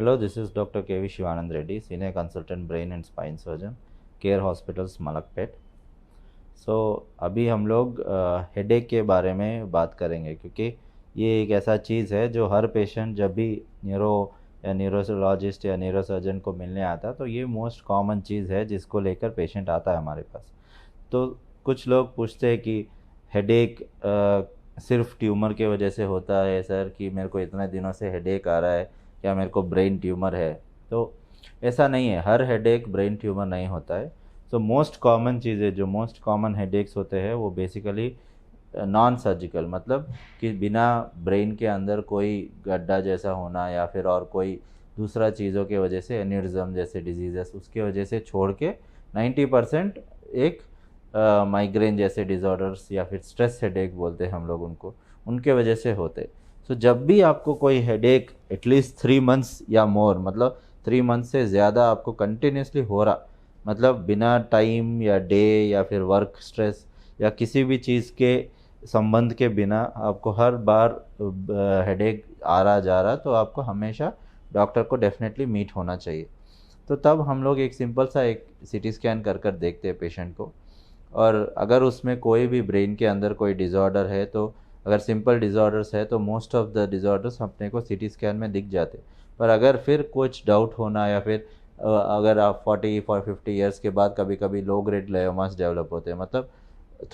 Hello, this is Dr. K.V. Shivanand Reddy, Senior Consultant Brain and Spine Surgeon, care hospitals Malakpet. अभी हम लोग headache के बारे में बात करेंगे, क्योंकि ये एक ऐसा चीज़ है जो हर पेशेंट जब भी न्यूरोलॉजिस्ट या न्यूरोसर्जन को मिलने आता है तो ये मोस्ट कॉमन चीज़ है जिसको लेकर पेशेंट आता है हमारे पास। तो कुछ लोग पूछते हैं कि हेडेक सिर्फ ट्यूमर के वजह से होता है सर, कि मेरे को इतने दिनों से हेडेक आ रहा है, क्या मेरे को ब्रेन ट्यूमर है? तो ऐसा नहीं है, हर हेडेक ब्रेन ट्यूमर नहीं होता है। सो मोस्ट कॉमन चीज़ें, जो मोस्ट कॉमन हेडेक्स होते हैं वो बेसिकली नॉन सर्जिकल, मतलब कि बिना ब्रेन के अंदर कोई गड्ढा जैसा होना या फिर और कोई दूसरा चीज़ों के वजह से, एन्यूरिज्म जैसे डिजीज़ेस, उसके वजह से छोड़ के 90% एक माइग्रेन जैसे डिज़ॉर्डर्स या फिर स्ट्रेस हेडेक बोलते हैं हम लोग उनको, उनके वजह से होते। सो जब भी आपको कोई हेडेक एटलीस्ट 3 मंथ्स या मोर, मतलब 3 मंथ से ज़्यादा आपको कंटिन्यूसली हो रहा, मतलब बिना टाइम या डे या फिर वर्क स्ट्रेस या किसी भी चीज़ के संबंध के बिना आपको हर बार हेडेक आ रहा जा रहा, तो आपको हमेशा डॉक्टर को डेफिनेटली मीट होना चाहिए। तो तब हम लोग एक सिंपल सा एक सीटी स्कैन कर देखते हैं पेशेंट को, और अगर उसमें कोई भी ब्रेन के अंदर कोई डिज़ॉर्डर है, तो अगर सिंपल डिज़ॉर्डर्स है तो मोस्ट ऑफ द डिज़ॉर्डर्स अपने को सीटी स्कैन में दिख जाते। पर अगर फिर कुछ डाउट होना या फिर अगर आप 40-50 ईयर्स के बाद कभी कभी लो ग्रेड ग्लायोमास डेवलप होते हैं, मतलब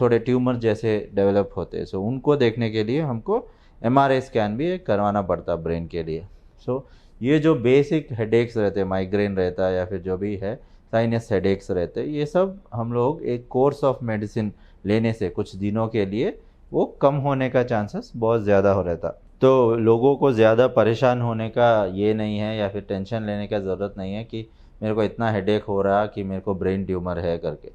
थोड़े ट्यूमर जैसे डेवलप होते हैं, सो उनको देखने के लिए हमको एमआरआई स्कैन भी करवाना पड़ता है ब्रेन के लिए। सो ये जो बेसिक हेडेक्स रहते हैं, माइग्रेन रहता है या फिर जो भी है साइनस हेडेक्स रहते हैं, ये सब हम लोग एक कोर्स ऑफ मेडिसिन लेने से कुछ दिनों के लिए वो कम होने का चांसेस बहुत ज़्यादा हो रहता। तो लोगों को ज़्यादा परेशान होने का ये नहीं है या फिर टेंशन लेने का ज़रूरत नहीं है कि मेरे को इतना हेडेक हो रहा कि मेरे को ब्रेन ट्यूमर है करके।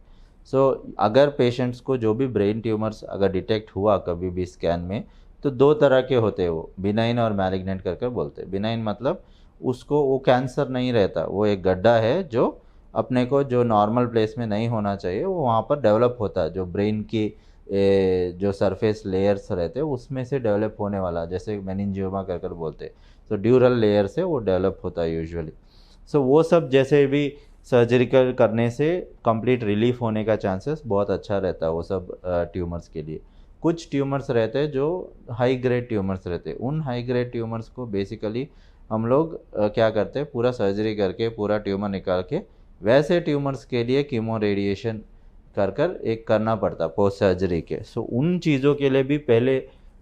अगर पेशेंट्स को जो भी ब्रेन ट्यूमर्स अगर डिटेक्ट हुआ कभी भी स्कैन में, तो 2 तरह के होते हैं, वो बिनाइन और मैलिग्नेंट करके बोलते हैं। बिनाइन मतलब उसको वो कैंसर नहीं रहता, वो एक गड्ढा है जो अपने को जो नॉर्मल प्लेस में नहीं होना चाहिए वो वहाँ पर डेवलप होता है, जो ब्रेन की जो सरफेस लेयर्स रहते हैं उसमें से डेवलप होने वाला, जैसे मेनिंजियोमा कर बोलते हैं। ड्यूरल लेयर से वो डेवलप होता है यूजुअली। वो सब जैसे भी सर्जरिकल करने से कंप्लीट रिलीफ होने का चांसेस बहुत अच्छा रहता है वो सब ट्यूमर्स के लिए। कुछ ट्यूमर्स रहते हैं जो हाई ग्रेड ट्यूमर्स रहते हैं, उन हाई ग्रेड ट्यूमर्स को बेसिकली हम लोग क्या करते हैं, पूरा सर्जरी करके पूरा ट्यूमर निकाल के वैसे ट्यूमर्स के लिए कीमो रेडिएशन कर एक करना पड़ता पोस्ट सर्जरी के। उन चीज़ों के लिए भी पहले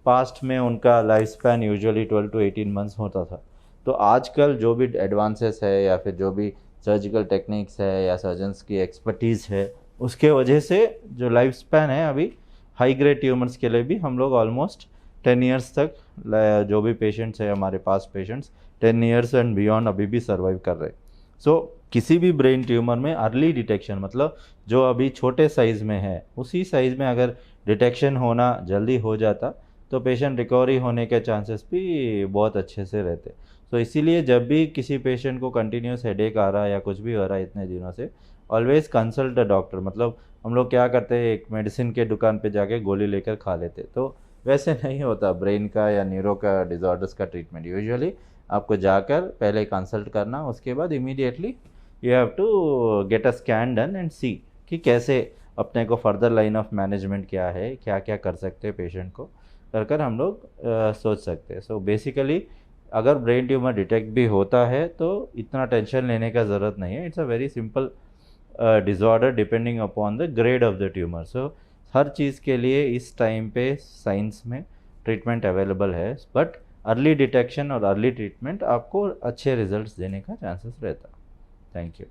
पास्ट में उनका life span usually 12 to 18 months होता था। तो आजकल जो भी एडवांसेस है या फिर जो भी सर्जिकल टेक्निक्स है या सर्जन्स की एक्सपर्टीज़ है, उसके वजह से जो लाइफ स्पैन है अभी हाई ग्रेड ट्यूमर्स के लिए भी हम लोग ऑलमोस्ट 10 ईयर्स तक, जो भी पेशेंट्स है हमारे पास पेशेंट्स 10 ईयर्स एंड बियॉन्ड अभी भी सर्वाइव कर रहे हैं। किसी भी ब्रेन ट्यूमर में अर्ली डिटेक्शन, मतलब जो अभी छोटे साइज़ में है उसी साइज़ में अगर डिटेक्शन होना जल्दी हो जाता तो पेशेंट रिकवरी होने के चांसेस भी बहुत अच्छे से रहते। इसीलिए जब भी किसी पेशेंट को कंटिन्यूस हेडेक आ रहा है या कुछ भी हो रहा है इतने दिनों से, ऑलवेज कंसल्ट अ डॉक्टर। मतलब हम लोग क्या करते हैं, एक मेडिसिन के दुकान पे जाके गोली लेकर खा लेते, तो वैसे नहीं होता ब्रेन का या न्यूरो का डिज़ॉर्डर्स का ट्रीटमेंट। यूजुअली आपको जाकर पहले कंसल्ट करना, उसके बाद immediately you have to get a scan done and see कि कैसे अपने को फर्दर लाइन ऑफ मैनेजमेंट क्या है, क्या क्या कर सकते हैं पेशेंट को कर हम लोग सोच सकते हैं। बेसिकली अगर ब्रेन ट्यूमर डिटेक्ट भी होता है तो इतना टेंशन लेने का ज़रूरत नहीं है। It's a very simple disorder depending upon the grade of the tumour. हर चीज़ के लिए इस टाइम पे साइंस में ट्रीटमेंट अवेलेबल है, बट अर्ली डिटेक्शन और अर्ली ट्रीटमेंट आपको अच्छे रिजल्ट्स देने का चांसेस रहता है। Thank you.